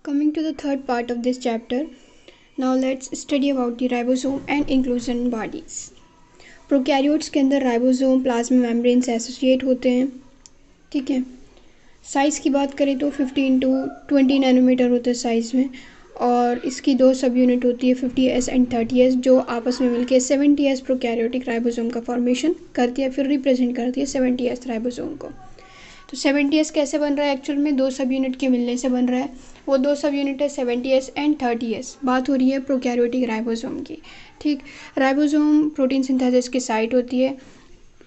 Coming to the third part of this chapter, now let's study about the ribosome and inclusion bodies. Prokaryotes के अंदर ribosome plasma membrane से associate होते हैं। ठीक है, size की बात करें तो 15 to 20 नैनोमीटर होता है साइज़ में, और इसकी दो सब यूनिट होती है 50S एंड 30S, जो आपस में मिलकर 70S प्रोकैरियोटिक राइबोसोम का फॉर्मेशन करती है, फिर रिप्रेजेंट करती है 70S राइबोसोम को। तो 70S कैसे बन रहा है? एक्चुअल में दो सब यूनिट के मिलने से बन रहा है। वो दो सब यूनिट है 70S एंड 30S। बात हो रही है प्रोकैरियोटिक राइबोसोम की। ठीक, राइबोसोम प्रोटीन सिंथेसिस की साइट होती है।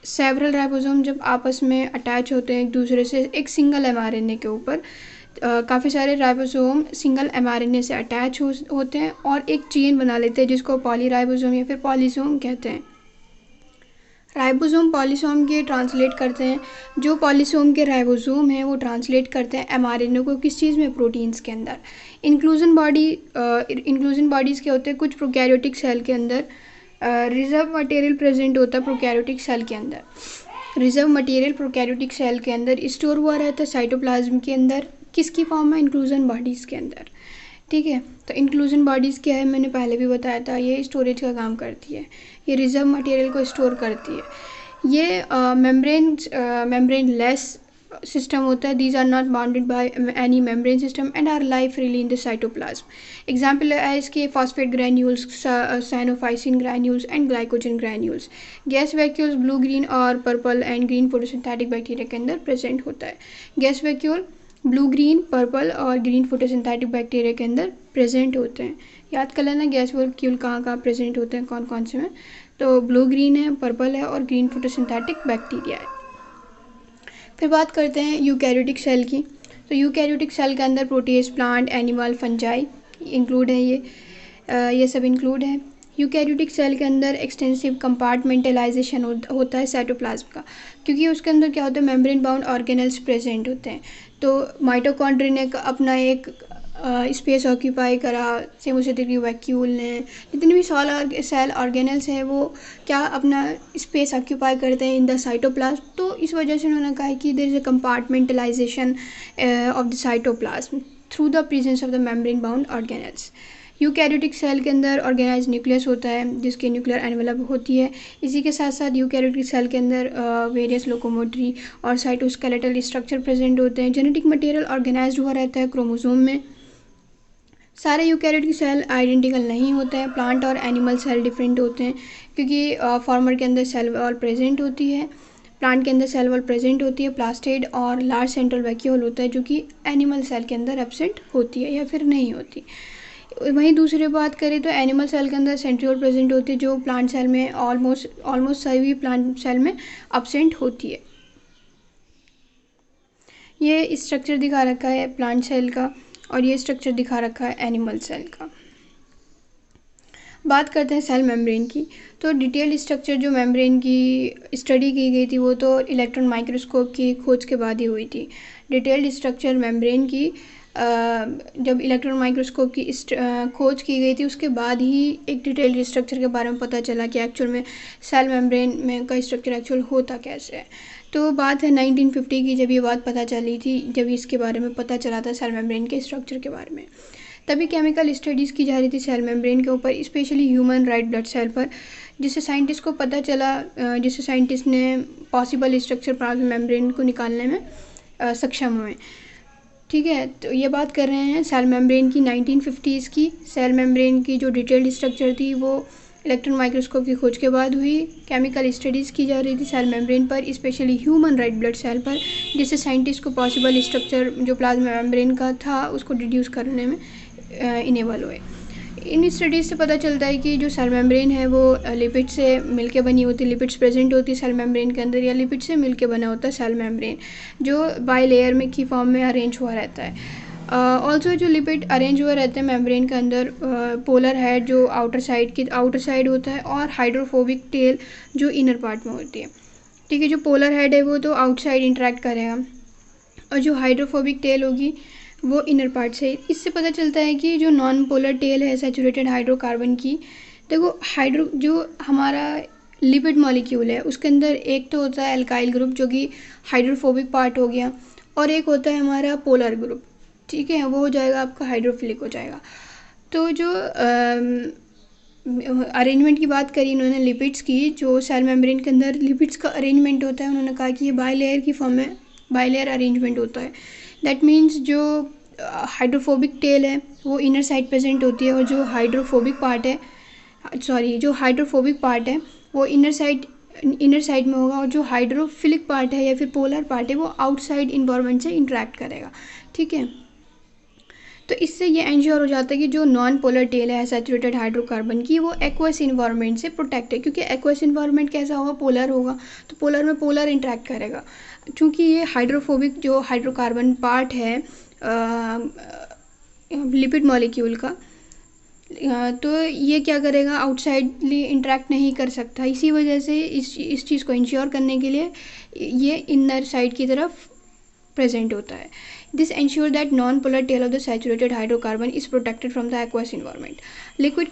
सेवरल राइबोसोम जब आपस में अटैच होते हैं एक दूसरे से एक सिंगल mRNA के ऊपर, काफ़ी सारे राइबोसोम सिंगल mRNA से अटैच होते हैं और एक चेन बना लेते हैं जिसको पॉलीराइबोसोम या फिर पॉलीसोम कहते हैं। राइबोसोम पॉलीसोम के ट्रांसलेट करते हैं, जो पॉलीसोम के राइबोसोम हैं वो ट्रांसलेट करते हैं mRNA को किस चीज़ में? प्रोटीन्स के अंदर। इंक्लूजन बॉडीज़ क्या होते हैं? कुछ प्रोकैरियोटिक सेल के अंदर रिजर्व मटेरियल प्रेजेंट होता है। प्रोकैरियोटिक सेल के अंदर रिजर्व मटेरियल प्रोकैरियोटिक सेल के अंदर स्टोर हुआ रहता है साइटोप्लाज्म के अंदर, किसकी फॉर्म में? इंक्लूजन बॉडीज़ के अंदर। ठीक है, तो इंक्लूजन बॉडीज़ क्या है? मैंने पहले भी बताया था, ये स्टोरेज का काम करती है, ये रिजर्व मटेरियल को स्टोर करती है। ये मेम्ब्रेन लेस सिस्टम होता है। These are not bounded by any membrane system and are live freely in the cytoplasm. Example है इसके phosphate granules, cyanophycin granules and glycogen granules. Gas vacuoles blue, green और purple and green photosynthetic bacteria के अंदर present होता है। Gas vacuole blue, green, purple और green photosynthetic bacteria के अंदर प्रेजेंट होते हैं। याद कर लेना गैस वैक्यूल कहाँ कहाँ प्रेजेंट होते हैं, कौन कौन से में। तो ब्लू, ग्रीन है, पर्पल है और ग्रीन फोटोसिंथेटिक बैक्टीरिया है। फिर बात करते हैं यूकैरियोटिक सेल की। तो यूकैरियोटिक सेल के अंदर proteases, plant, animal, fungi include है। ये सब इंक्लूड है। यूकैरियोटिक सेल के अंदर एक्सटेंसिव कंपार्टमेंटलाइजेशन होता है साइटोप्लाज्म का, क्योंकि उसके अंदर क्या होता है? मेम्ब्रेन बाउंड ऑर्गेनेल्स प्रेजेंट होते हैं। तो माइटोकॉन्ड्रिया ने अपना एक स्पेस ऑक्यूपाई करा, सेम उसी तरीके वैक्यूल ने, जितने भी सेल ऑर्गेनेल्स हैं वो क्या अपना स्पेस ऑक्यूपाई करते हैं इन द साइटोप्लाज्म। तो इस वजह से उन्होंने कहा कि there is a compartmentalisation of the cytoplasm through the presence of the membrane bound organelles. Eukaryotic cell के अंदर ऑर्गेनाइज न्यूक्लियस होता है जिसके न्यूक्लियर एनवेलप होती है। इसी के साथ साथ यूकैरियोटिक सेल के अंदर वेरियस लोकोमोटरी और साइटोस्केलेटल स्ट्रक्चर प्रेजेंट होते हैं। जेनेटिक मटेरियल ऑर्गेनाइज्ड हुआ रहता है क्रोमोसोम में। सारे यूकैरियोटिक सेल आइडेंटिकल नहीं होते हैं। प्लांट और एनिमल सेल डिफरेंट होते हैं, क्योंकि फॉर्मर के अंदर सेल वॉल प्रेजेंट होती है, प्लांट के अंदर सेल वॉल प्रेजेंट होती है, प्लास्टिड और लार्ज सेंट्रल वैक्यूल होता है, जो कि एनिमल सेल के अंदर एब्सेंट होती है या फिर नहीं होती। वहीं दूसरी बात करें तो एनिमल सेल के अंदर सेंट्रियोल प्रेजेंट होती है, जो प्लांट सेल में ऑलमोस्ट सभी प्लांट सेल में एब्सेंट होती है। ये स्ट्रक्चर दिखा रखा है प्लांट सेल का और ये स्ट्रक्चर दिखा रखा है एनिमल सेल का। बात करते हैं सेल मेम्ब्रेन की। तो डिटेल्ड स्ट्रक्चर जो मेम्ब्रेन की स्टडी की गई थी वो तो इलेक्ट्रॉन माइक्रोस्कोप की खोज के बाद ही हुई थी। डिटेल्ड स्ट्रक्चर मेम्ब्रेन की जब इलेक्ट्रॉन माइक्रोस्कोप की खोज की गई थी उसके बाद ही एक डिटेल्ड स्ट्रक्चर के बारे में पता चला कि एक्चुअल में सेल मेम्ब्रेन में का स्ट्रक्चर एक्चुअल होता कैसे है। तो बात है 1950 की, जब ये बात पता चली थी, जब इसके बारे में पता चला था सेल मेम्ब्रेन के स्ट्रक्चर के बारे में। तभी केमिकल स्टडीज़ की जा रही थी सेल मेम्ब्रेन के ऊपर, specially human red blood cell पर, जिससे साइंटिस्ट को पता चला, जिससे साइंटिस्ट ने पॉसिबल स्ट्रक्चर प्लाज्मा मेम्ब्रेन को निकालने में सक्षम हुए। ठीक है, तो ये बात कर रहे हैं सेल मेम्ब्रेन की 1950s की। सेल मेम्ब्रेन की जो डिटेल्ड स्ट्रक्चर थी वो इलेक्ट्रॉन माइक्रोस्कोप की खोज के बाद हुई। केमिकल स्टडीज़ की जा रही थी सेल मेम्ब्रेन पर, specially human red blood cell पर, जिससे साइंटिस्ट को पॉसिबल स्ट्रक्चर जो प्लाज्मा मेम्ब्रेन का था उसको डिड्यूस करने में इनेबल हुए। इन स्टडीज़ से पता चलता है कि जो सेल मेम्ब्रेन है वो लिपिड से मिलके बनी होती है, लिपिड्स प्रेजेंट होती है सेल मेम्ब्रेन के अंदर, या लिपिड से मिलके बना होता है सेल मेम्ब्रेन, जो बाई लेयर में की फॉर्म में अरेंज हुआ रहता है। ऑल्सो जो लिपिड अरेंज हुए रहते हैं मेम्ब्रेन के अंदर, पोलर हेड जो आउटर साइड होता है, और हाइड्रोफोबिक टेल जो इनर पार्ट में होती है। ठीक है, जो पोलर हेड है वो तो आउटसाइड इंटरेक्ट करेगा और जो हाइड्रोफोबिक टेल होगी वो इनर पार्ट से। इससे पता चलता है कि जो नॉन पोलर टेल है सैचुरेटेड हाइड्रोकार्बन की, देखो जो हमारा लिपिड मॉलिक्यूल है उसके अंदर एक तो होता है एल्काइल ग्रुप जो कि हाइड्रोफोबिक पार्ट हो गया, और एक होता है हमारा पोलर ग्रुप। ठीक है, वो हो जाएगा आपका हाइड्रोफिलिक हो जाएगा। तो जो अरेंजमेंट की बात करी इन्होंने लिपिड्स की, जो सेल मेम्ब्रेन के अंदर लिपिड्स का अरेंजमेंट होता है, उन्होंने कहा कि ये बाइलेयर की फॉर्म में बाइलेयर अरेंजमेंट होता है। दैट मीन्स जो हाइड्रोफोबिक टेल है वो इनर साइड प्रेजेंट होती है, और जो हाइड्रोफोबिक पार्ट है वो इनर साइड में होगा, और जो हाइड्रोफिलिक पार्ट है या फिर पोलर पार्ट है वो आउटसाइड इन्वायरमेंट से इंटरेक्ट करेगा। ठीक है, तो इससे ये एंश्योर हो जाता है कि जो नॉन पोलर टेल है सैचुरेटेड हाइड्रोकार्बन की, वो एक्वस इन्वायरमेंट से प्रोटेक्ट है, क्योंकि एक्वस इन्वायरमेंट कैसा होगा, पोलर होगा, तो पोलर में पोलर इंटरेक्ट करेगा। चूँकि ये हाइड्रोफोबिक जो हाइड्रोकार्बन पार्ट है लिपिड मॉलिक्यूल का, तो ये क्या करेगा, आउटसाइडली इंटरेक्ट नहीं कर सकता। इसी वजह से इस चीज़ को इंश्योर करने के लिए ये इनर साइड की तरफ प्रेजेंट होता है। This ensure that non polar tail of the saturated hydrocarbon is protected from the aqueous environment. Lipid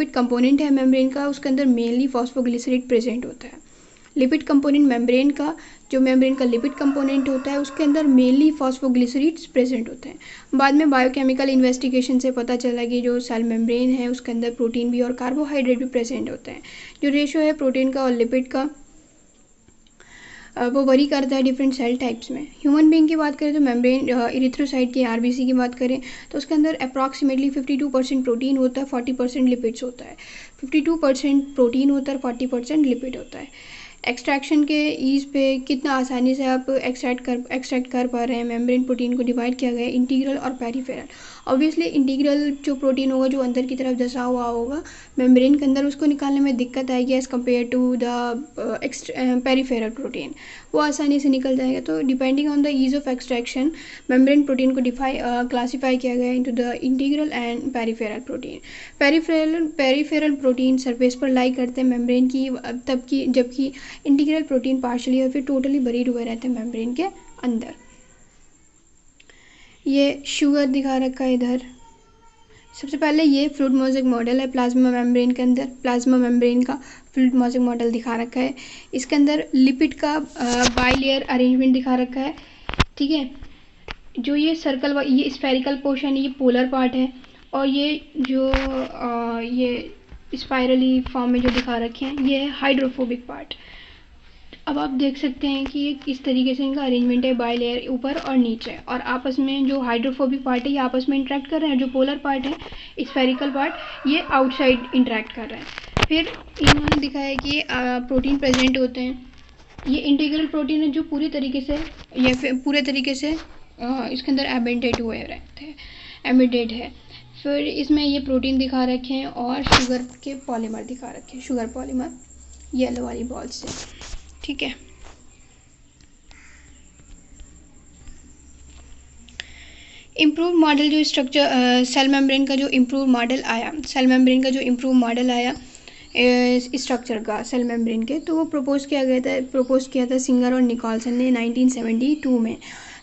component है मेम्ब्रेन का, उसके अंदर मेनली फॉस्फोग्लिसराइड प्रेजेंट होता है। लिपिड कंपोनेंट मेम्ब्रेन का, जो मेम्ब्रेन का लिपिड कंपोनेंट होता है, उसके अंदर मेनली फॉस्फोग्लिसराइड्स प्रेजेंट होते हैं। बाद में बायोकेमिकल इन्वेस्टिगेशन से पता चला कि जो सेल मेम्ब्रेन है उसके अंदर प्रोटीन भी और कार्बोहाइड्रेट भी प्रेजेंट होते हैं। जो रेशो है प्रोटीन का और लिपिड का वो वरी करता है डिफरेंट सेल टाइप्स में। ह्यूमन बीइंग की बात करें तो मेम्ब्रेन इरिथ्रोसाइट की आरबीसी की बात करें तो उसके अंदर अप्रॉक्सीमेटली 52% प्रोटीन होता है, 40% लिपिड्स होता है। 52% प्रोटीन होता है और 40% लिपिड होता है। एक्सट्रैक्शन के ईज पे कितना आसानी से आप एक्सट्रैक्ट कर पा रहे हैं। मेम्ब्रेन प्रोटीन को डिवाइड किया गया है इंटीग्रल और पेरिफेरल। ऑब्वियसली इंटीग्रल जो प्रोटीन होगा, जो अंदर की तरफ धंसा हुआ होगा मेम्ब्रेन के अंदर, उसको निकालने में दिक्कत आएगी as compared to the peripheral protein, वो आसानी से निकल जाएगा। तो depending on the ease of extraction membrane protein को क्लासीफाई किया गया into the integral and peripheral protein. Peripheral protein surface पर लाई करते हैं मेम्ब्रेन की, जबकि इंटीग्रल प्रोटीन पार्शली या फिर टोटली बरीड हुए रहते हैं मेम्ब्रेन के अंदर। ये शुगर दिखा रखा है इधर। सबसे पहले ये फ्लूइड मोज़ेक मॉडल है प्लाज्मा मेम्ब्रेन के अंदर, प्लाज्मा मेम्ब्रेन का फ्लूइड मोज़ेक मॉडल दिखा रखा है। इसके अंदर लिपिड का बाइलेयर अरेंजमेंट दिखा रखा है। ठीक है, जो ये सर्कल ये स्फेरिकल पोर्शन है, ये पोलर पार्ट है, और ये जो ये स्पाइरली फॉर्म में जो दिखा रखे हैं ये है हाइड्रोफोबिक पार्ट। अब आप देख सकते हैं कि ये किस तरीके से इनका अरेंजमेंट है, बाइलेयर ऊपर और नीचे, और आपस में जो हाइड्रोफोबिक पार्ट है ये आपस में इंटरेक्ट कर रहे हैं। जो पोलर पार्ट है स्फेरिकल पार्ट, ये आउटसाइड इंटरेक्ट कर रहे हैं। फिर इन्होंने दिखाया कि प्रोटीन प्रेजेंट होते हैं। ये इंटीग्रल प्रोटीन है जो पूरे तरीके से इसके अंदर एम्बेडेड हुए रहते हैं, एम्बेडेड है। फिर इसमें ये प्रोटीन दिखा रखे हैं और शुगर के पॉलीमर दिखा रखे हैं, शुगर पॉलीमर येलो वाली बॉल्स से। ठीक है, इम्प्रूव मॉडल जो स्ट्रक्चर सेल मेम्ब्रेन का जो इम्प्रूव मॉडल आया स्ट्रक्चर का सेल मेम्ब्रेन के, तो वो प्रपोज किया था सिंगर और निकोलसन ने 1972 में,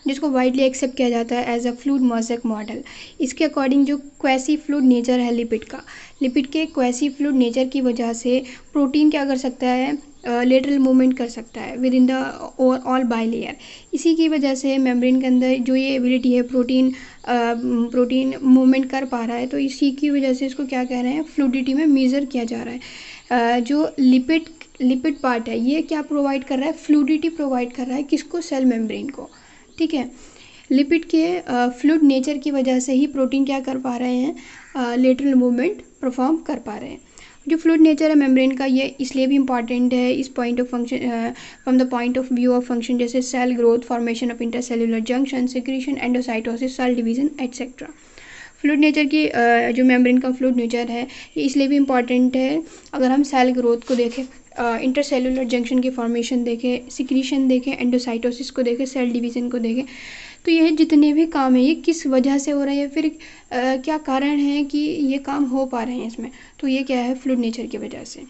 जिसको वाइडली एक्सेप्ट किया जाता है as a fluid mosaic model. इसके अकॉर्डिंग जो क्वेसी फ्लूइड नेचर है लिपिड के क्वेसी फ्लूइड नेचर की वजह से प्रोटीन क्या कर सकता है, लेटरल मूवमेंट कर सकता है with in the all bilayer. इसी की वजह से मेम्ब्रेन के अंदर जो ये एबिलिटी है प्रोटीन मूवमेंट कर पा रहा है, तो इसी की वजह से इसको क्या कह रहे हैं, फ्लूइडिटी में मेज़र किया जा रहा है। जो लिपिड पार्ट है ये क्या प्रोवाइड कर रहा है, फ्लूइडिटी प्रोवाइड कर रहा है किसको, सेल मेम्ब्रेन को। ठीक है, लिपिड के फ्लूइड नेचर की वजह से ही प्रोटीन क्या कर पा रहे हैं, लेटरल मूवमेंट परफॉर्म कर पा रहे हैं। जो फ्लूइड नेचर है मेम्ब्रेन का, ये इसलिए भी इंपॉर्टेंट है इस point of function, from the point of view of function, जैसे cell growth, formation of intercellular junction, secretion, endocytosis, cell division etcetera. Fluid nature की जो मेम्ब्रेन का फ्लूइड नेचर है ये इसलिए भी इम्पॉर्टेंट है। अगर हम सेल ग्रोथ को देखें, इंटरसेल्युलर जंक्शन की फॉर्मेशन देखें, सिक्रीशन देखें, एंडोसाइटोसिस को देखें, सेल डिवीज़न को देखें, तो ये जितने भी काम है ये किस वजह से हो रहा है या फिर क्या कारण है कि ये काम हो पा रहे हैं इसमें, तो ये क्या है, फ्लूइड नेचर की वजह से।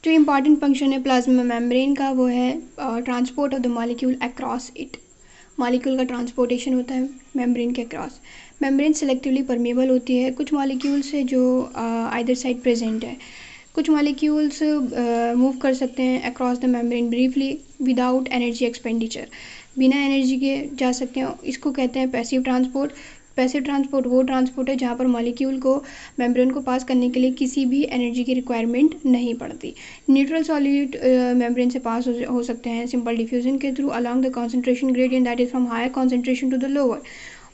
जो इम्पॉर्टेंट फंक्शन है प्लाज्मा मेम्ब्रेन का वो है transport of the molecule across it. Molecule का ट्रांसपोर्टेशन होता है मेम्ब्रेन के अक्रॉस। मेम्ब्रेन सेलेक्टिवली परमेबल होती है, कुछ मॉलिक्यूल्स है जो आइदर साइड प्रेजेंट है। कुछ मॉलिक्यूल्स मूव कर सकते हैं across the membrane briefly without energy expenditure. बिना एनर्जी के जा सकते हैं, इसको कहते हैं पैसिव ट्रांसपोर्ट। पैसिव ट्रांसपोर्ट वो ट्रांसपोर्ट है जहाँ पर मॉलिक्यूल को मेम्ब्रेन को पास करने के लिए किसी भी एनर्जी की रिक्वायरमेंट नहीं पड़ती। न्यूट्रल सॉलिड मेम्ब्रेन से पास हो सकते हैं सिंपल डिफ्यूजन के through along the concentration gradient that is from higher concentration to the lower.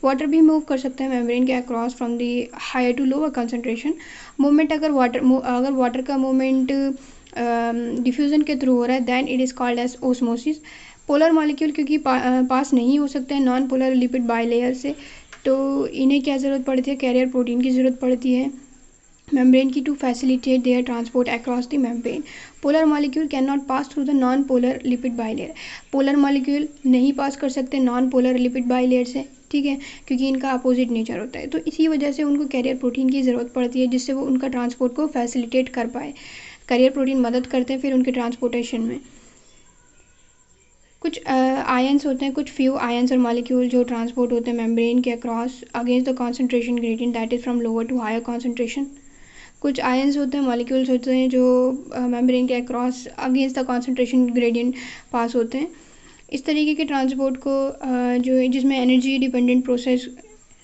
Water भी मूव कर सकते हैं मेम्ब्रेन के across from the higher to lower concentration. Movement अगर वाटर का मूवमेंट डिफ्यूजन के थ्रू हो रहा है then it is called as osmosis. Polar molecule क्योंकि पास नहीं हो सकते हैं नॉन पोलर लिपिड बाइलेयर से, तो इन्हें क्या ज़रूरत पड़ती है, कैरियर प्रोटीन की ज़रूरत पड़ती है मेम्ब्रेन की to facilitate their transport across the membrane. Polar molecule can not pass through the non polar lipid bilayer. Polar molecule नहीं पास कर सकते नॉन पोलर लिपिड बाइलेयर से, ठीक है, क्योंकि इनका अपोजिट नेचर होता है। तो इसी वजह से उनको कैरियर प्रोटीन की ज़रूरत पड़ती है जिससे वो उनका ट्रांसपोर्ट को फैसिलिटेट कर पाए। कैरियर प्रोटीन मदद करते हैं फिर उनके ट्रांसपोर्टेशन में। कुछ आयंस होते हैं, कुछ फ्यू आयंस और मॉलिक्यूल जो ट्रांसपोर्ट होते हैं मेम्ब्रेन के across against the concentration gradient that is from lower to higher concentration. कुछ आयंस होते हैं, मॉलिक्यूल्स होते हैं जो मेम्ब्रेन के across against the concentration gradient pass होते हैं। इस तरीके के ट्रांसपोर्ट को जो जिसमें energy dependent process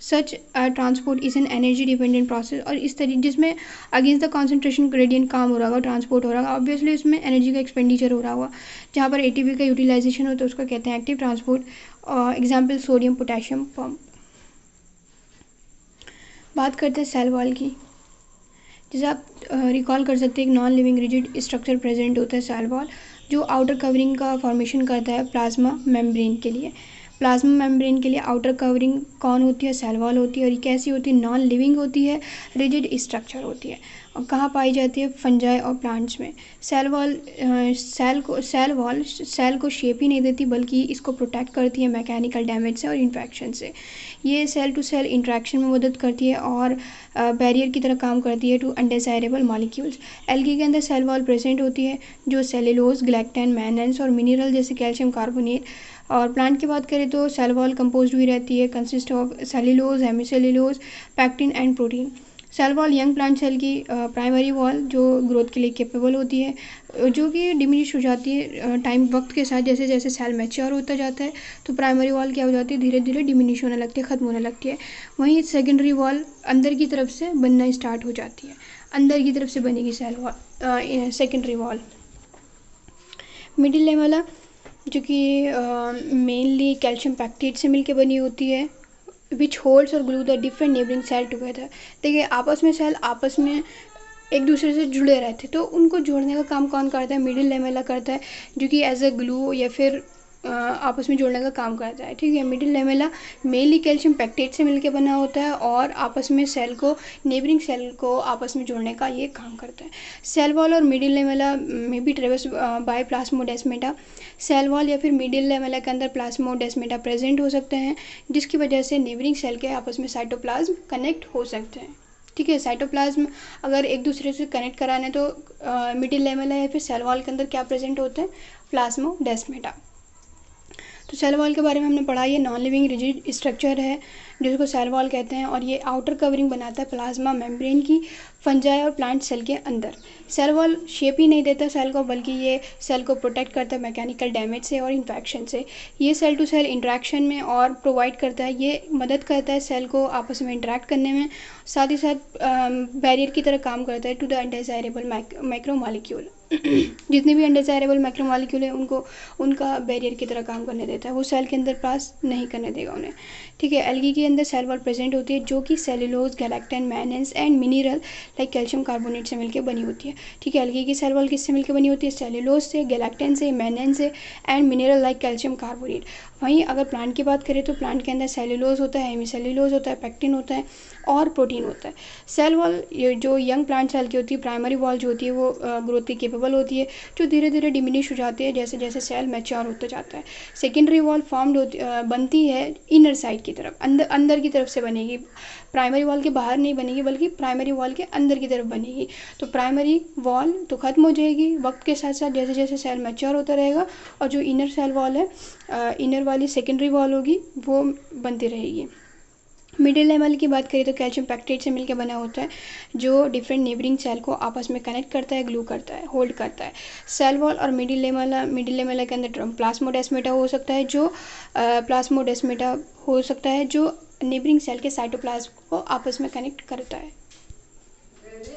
such transport is an energy dependent process, और इस तरीके जिसमें अगेंस्ट द कॉन्सेंट्रेशन ग्रेडियंट काम हो रहा होगा, ट्रांसपोर्ट हो रहा होगा, ऑब्वियसली उसमें एनर्जी का एक्सपेंडिचर हो रहा होगा। जहाँ पर एटीपी का यूटिलाइजेशन हो तो उसको कहते हैं active transport. Example sodium potassium pump. बात करते हैं सेल वॉल की। जैसे आप रिकॉल कर सकते हैं एक non living rigid structure present होता है सेल वॉल, जो आउटर कवरिंग का फॉर्मेशन करता है प्लाज्मा मेम्ब्रेन के लिए। प्लाज्मा मेम्ब्रेन के लिए आउटर कवरिंग कौन होती है, सेल वॉल होती है, और ये कैसी होती है, नॉन लिविंग होती है, रिजिड स्ट्रक्चर होती है। और कहाँ पाई जाती है, फंजाई और प्लांट्स में। सेल वॉल सेल को शेप ही नहीं देती बल्कि इसको प्रोटेक्ट करती है मैकेनिकल डैमेज से और इन्फेक्शन से। ये सेल टू सेल इंट्रैक्शन में मदद करती है और बैरियर की तरह काम करती है टू अनडिजायरेबल मॉलिक्यूल्स। एल्गी के अंदर सेल वॉल प्रेजेंट होती है जो सेल्यूलोज, ग्लाइकेन, मैग्नीज और मिनरल जैसे कैल्शियम कार्बोनेट। और प्लांट की बात करें तो सेल वॉल कंपोज हुई रहती है, consist of cellulose, hemicellulose, pectin and protein. Cell wall young plant cell की प्राइमरी वॉल जो ग्रोथ के लिए कैपेबल होती है, जो कि डिमिनिश हो जाती है टाइम वक्त के साथ। जैसे जैसे सेल मैच्योर होता जाता है तो प्राइमरी वॉल क्या हो जाती है, धीरे धीरे डिमिनिश होने लगती है, ख़त्म होने लगती है। वहीं सेकेंडरी वॉल अंदर की तरफ से बनना स्टार्ट हो जाती है, अंदर की तरफ से बनेगी cell wall secondary wall. Middle level जो कि मेनली कैल्शियम पैक्टेट से मिलकर बनी होती है, विच होल्ड्स और glue the different neighbouring cell together. देखिए आपस में सेल आपस में एक दूसरे से जुड़े रहते, तो उनको जोड़ने का काम कौन करता है, मिडिल लेमेला करता है, जो कि एज अ ग्लू या फिर आपस में जोड़ने का काम करता है, ठीक है। Middle lamella mainly calcium pectate से मिलकर बना होता है और आपस में सेल को, नेबरिंग सेल को आपस में जोड़ने का ये काम करता है। सेल वॉल और मिडिल लेमेला में भी traverse by plasmodesmata. Cell wall या फिर मिडिल लेमेला के अंदर प्लाज्मोडेस्माटा प्रेजेंट हो सकते हैं, जिसकी वजह से नेबरिंग सेल के आपस में साइटोप्लाज्म कनेक्ट हो सकते हैं, ठीक है। साइटोप्लाज्म अगर एक दूसरे से कनेक्ट कराने तो मिडिल लेमेला या फिर सेल वॉल के अंदर क्या प्रेजेंट होते हैं, प्लाज्मोडेस्माटा। तो सेल वॉल के बारे में हमने पढ़ा, ये नॉन लिविंग रिजिड स्ट्रक्चर है जिसको सेल वॉल कहते हैं, और ये आउटर कवरिंग बनाता है प्लाज्मा मेम्ब्रेन की फंजाई और प्लांट सेल के अंदर। सेल वॉल शेप ही नहीं देता सेल को, बल्कि ये सेल को प्रोटेक्ट करता है मैकेनिकल डैमेज से और इन्फेक्शन से। ये सेल टू सेल इंट्रैक्शन में और प्रोवाइड करता है, ये मदद करता है सेल को आपस में इंटरेक्ट करने में, साथ ही साथ बैरियर की तरह काम करता है टू द अनडिजायरेबल मैक्रोमॉलिक्यूल। जितने भी अनडिजायरेबल मैक्रोमॉलिक्यूल हैं उनको उनका बैरियर की तरह काम करने देता है, वो सेल के अंदर पास नहीं करने देगा उन्हें, ठीक है। एल्गी के अंदर सेल वॉल प्रेजेंट होती है जो कि cellulose, galactan, manganese and mineral like calcium carbonate से मिलकर बनी होती है, ठीक है। एल्गी की सेल वॉल किससे मिलकर बनी होती है, सेल्यूलोज से, गैलेक्टन से, मैग्नीज से and mineral like calcium carbonate. वहीं अगर प्लांट की बात करें तो प्लांट के अंदर सेल्यूलोज होता है, हेमीसेल्यूलोज होता है, पैक्टिन होता है और प्रोटीन होता है। सेल वॉल जो यंग प्लांट सेल की होती है, प्राइमरी वॉल जो होती है वो ग्रोथ की केपेबल होती है, जो धीरे धीरे डिमिनिश हो जाती है जैसे जैसे सेल मैच्योर होता जाता है। सेकेंडरी वॉल बनती है इनर साइड की तरफ, अंदर की तरफ से बनेगी, प्राइमरी वॉल के बाहर नहीं बनेगी बल्कि प्राइमरी वॉल के अंदर की तरफ बनेगी। तो प्राइमरी वॉल तो ख़त्म हो जाएगी वक्त के साथ साथ जैसे जैसे सेल मैच्योर होता रहेगा, और जो इनर सेल वॉल है, इनर वाली सेकेंडरी वॉल होगी वो बनती रहेगी। मिडिल लेमल की बात करें तो कैल्शियम पैक्टेट से मिलकर बना होता है, जो डिफरेंट नेबरिंग सेल को आपस में कनेक्ट करता है, ग्लू करता है, होल्ड करता है। सेल वॉल और मिडिल लेमला के अंदर प्लाज्मोडेस्माटा हो सकता है, जो नेबरिंग सेल के साइटोप्लाज्म को आपस में कनेक्ट करता है।